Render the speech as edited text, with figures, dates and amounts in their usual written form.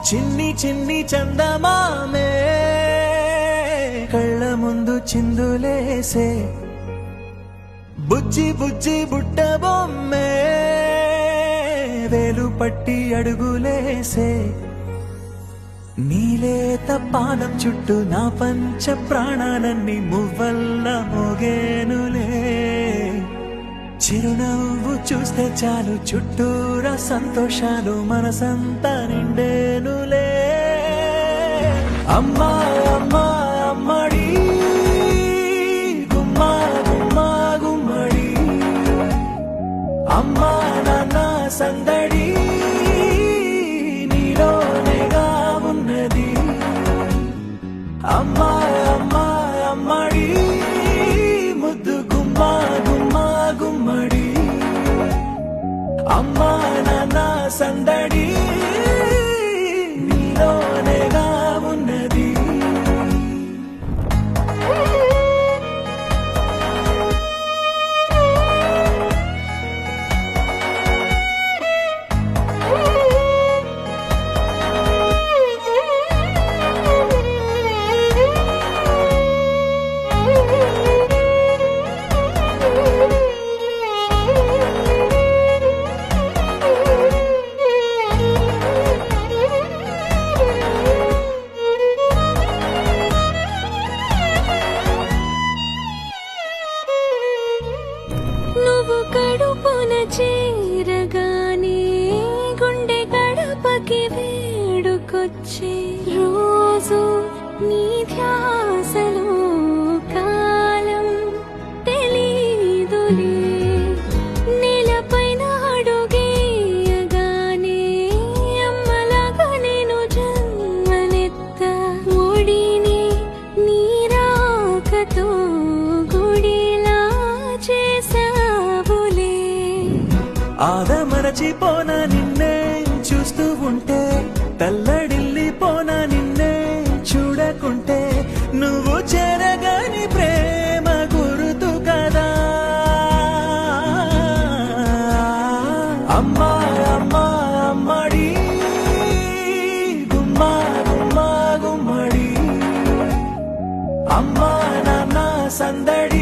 చిన్ని చిన్ని చందమామే కళ్ళ ముందు చిందులేసే బుజ్జి బుజ్జి బుట్ట బొమ్మే వేలు పట్టి అడుగులేసే నీలేత పానం చుట్టూ నా పంచ ప్రాణాలన్నీ మువ్వల్ల మోగేనులే చిరునవ్వు చూస్తే చాలు చుట్టూరా సంతోషాలు మనసంతా నిండేనులే అమ్మా అమ్మా అమ్మడి గుమ్మా గుమ్మా గుమ్మడి అమ్మా నాన్న సందడి నీలోనేగా ఉన్నది అమ్మా అమ్మా అమ్మడి ముద్దు గుమ్మా గుమ్మా గుమ్మడి అమ్మా నాన్న సందడి నీలోనేగా ఉన్నది నువ్వు కడుపున చేరగానే గుండె గడపకి వేడుకొచ్చే రోజు నీ ధ్యాసలో కాలం తెలీదులే నేలపైన అడుగేయగానే అమ్మలాగా నేను జన్మనెత్త ఒడిని నీ రాకతో గుడిలా చేసావులే ఆదమరచిపోనా నిన్నే చూస్తూ ఉంటే తల్లడిల్లిపోనా నిన్నే చూడకుంటే నువ్వు చెరగని ప్రేమ గుర్తు కదా అమ్మా అమ్మా అమ్మడి గుమ్మా గుమ్మా గుమ్మడి అమ్మా నాన్న సందడి